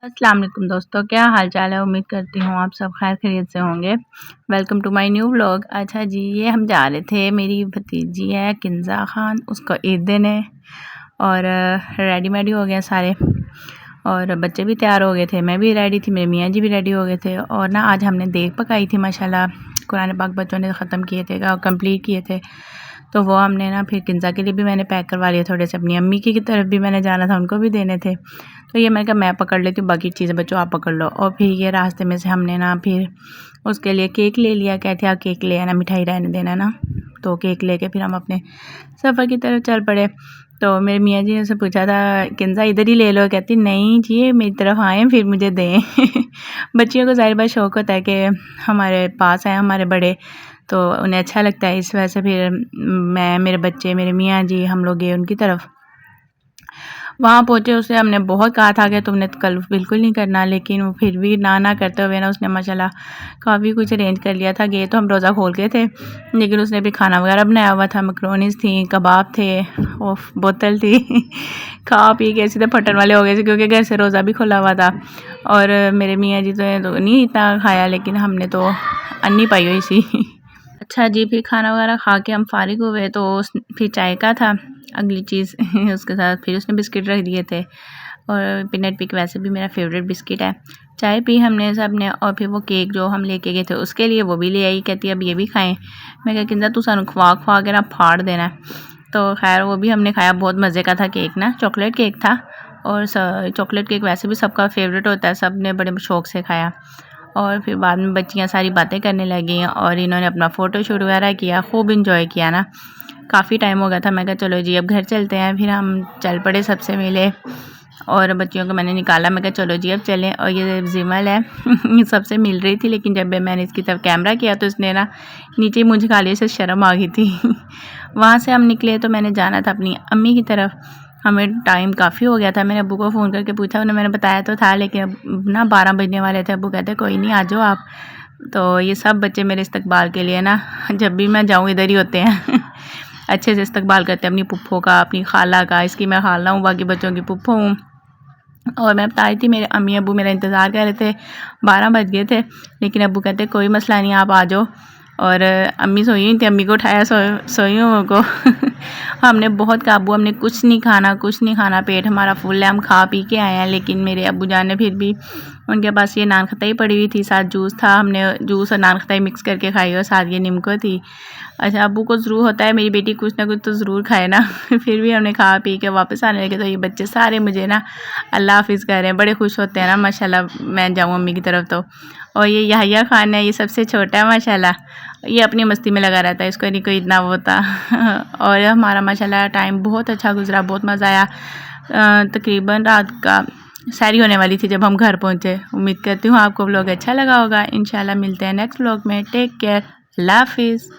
अस्सलाम वालेकुम दोस्तों, क्या हाल चाल है। उम्मीद करती हूँ आप सब खैर खैरियत से होंगे। Welcome to my new vlog. अच्छा जी, ये हम जा रहे थे, मेरी भतीजी है किंज़ा खान, उसका ईद दिन है और रेडी मेडी हो गए सारे और बच्चे भी तैयार हो गए थे, मैं भी रेडी थी, मेरे मियाँ जी भी रेडी हो गए थे। और ना आज हमने देग पकाई थी माशाल्लाह, कुरान पाक बच्चों ने ख़त्म किए थे और कंप्लीट किए थे, तो वो हमने ना फिर किंज़ा के लिए भी मैंने पैक करवा लिए थोड़े से, अपनी अम्मी की तरफ भी मैंने जाना था, उनको भी देने थे। तो ये मैंने कहा मैं पकड़ लेती हूँ, बाकी चीज़ें बच्चों आप पकड़ लो। और फिर ये रास्ते में से हमने ना फिर उसके लिए केक ले लिया, कहते आप केक ले आना, मिठाई रहने देना ना। तो केक लेके फिर हम अपने सफ़र की तरफ चल पड़े। तो मेरे मियाँ जी ने उससे पूछा था किंज़ा इधर ही ले लो, कहती नहीं जी ये मेरी तरफ आएँ फिर मुझे दें। बच्चियों को ज़ाहिर बात शौक़ होता है कि हमारे पास आए हमारे बड़े, तो उन्हें अच्छा लगता है। इस वजह से फिर मैं, मेरे बच्चे, मेरे मियाँ जी, हम लोग गए उनकी तरफ। वहाँ पहुँचे, उससे हमने बहुत कहा था कि तुमने कल बिल्कुल नहीं करना, लेकिन वो फिर भी ना करते हुए ना उसने माशाल्लाह काफ़ी कुछ अरेंज कर लिया था। गए तो हम रोज़ा खोल के थे, लेकिन उसने भी खाना वगैरह बनाया हुआ था, मैक्रोनीज़ थी, कबाब थे और बोतल थी। खा पी के सीधे फटन वाले हो गए थे, क्योंकि घर से रोज़ा भी खुला हुआ था। और मेरे मियाँ जी तो नहीं इतना खाया, लेकिन हमने तो अन्नी पाई हुई सी। अच्छा जी, फिर खाना वगैरह खा के हम फ़ारिग हुए, तो फिर चाय का था अगली चीज़। उसके साथ फिर उसने बिस्किट रख दिए थे, और पीनट पिक वैसे भी मेरा फेवरेट बिस्किट है। चाय पी हमने सब ने, और फिर वो केक जो हम लेके गए थे उसके लिए वो भी ले आई, कहती अब ये भी खाएं। मैं कहा किंज़ा तू सानू खवा के ना फाड़ देना। तो खैर वो भी हमने खाया, बहुत मज़े का था केक ना, चॉकलेट केक था। और चॉकलेट केक वैसे भी सबका फेवरेट होता है, सब ने बड़े शौक़ से खाया। और फिर बाद में बच्चियाँ सारी बातें करने लगी और इन्होंने अपना फ़ोटोशूट वगैरह किया, खूब इंजॉय किया ना। काफ़ी टाइम हो गया था, मैं कहा चलो जी अब घर चलते हैं। फिर हम चल पड़े, सबसे मिले और बच्चियों को मैंने निकाला, मैं कहा चलो जी अब चलें। और ये जिमल है ये सबसे मिल रही थी, लेकिन जब मैंने इसकी तरफ कैमरा किया तो इसने ना नीचे मुझे खा लिया, से शर्म आ गई थी। वहाँ से हम निकले तो मैंने जाना था अपनी अम्मी की तरफ, हमें टाइम काफ़ी हो गया था। मैंने अब्बू को फ़ोन करके पूछा, उन्हें मैंने बताया तो था, लेकिन अब ना 12 बजने वाले थे। अब्बू कहते कोई नहीं आ जाओ आप। तो ये सब बच्चे मेरे इस्तकबाल के लिए ना, जब भी मैं जाऊँ इधर ही होते हैं। अच्छे से इस्तकबाल करते हैं अपनी पुप्पो का, अपनी खाला का। इसकी मैं खाला हूँ, बाकी बच्चों की पुप्पो हूँ। और मैं बता रही थी, मेरे अम्मी अब्बू मेरा इंतज़ार कर रहे थे, 12 बज गए थे, लेकिन अब्बू कहते कोई मसला नहीं, आप आ जाओ। और अम्मी सोई हुई थी, अम्मी को उठाया, सोई हुई को। हमने बहुत कहा अब्बू हमने कुछ नहीं खाना, पेट हमारा फुल है, हम खा पी के आए हैं। लेकिन मेरे अब्बू जान ने फिर भी, उनके पास ये नान खताई पड़ी हुई थी, साथ जूस था, हमने जूस और नान खताई मिक्स करके खाई, और साथ ये निम्को थी। अच्छा, अब्बू को ज़रूर होता है मेरी बेटी कुछ ना कुछ तो ज़रूर खाए ना। फिर भी हमने खा पी के वापस आने लगे, तो ये बच्चे सारे मुझे ना अल्लाह हाफ़िज़ कह रहे हैं, बड़े खुश होते हैं ना माशाल्लाह मैं जाऊँ अम्मी की तरफ तो। और ये याहिया खान है, ये सबसे छोटा है माशाल्लाह, ये अपनी मस्ती में लगा रहता है, इसको नहीं कोई इतना वो होता। और हमारा माशाल्लाह टाइम बहुत अच्छा गुजरा, बहुत मज़ा आया। तकरीबन रात का सहरी होने वाली थी जब हम घर पहुँचे। उम्मीद करती हूँ आपको व्लॉग अच्छा लगा होगा। इंशाल्लाह मिलते हैं नेक्स्ट व्लॉग में। टेक केयर, अल्लाह हाफ़िज़।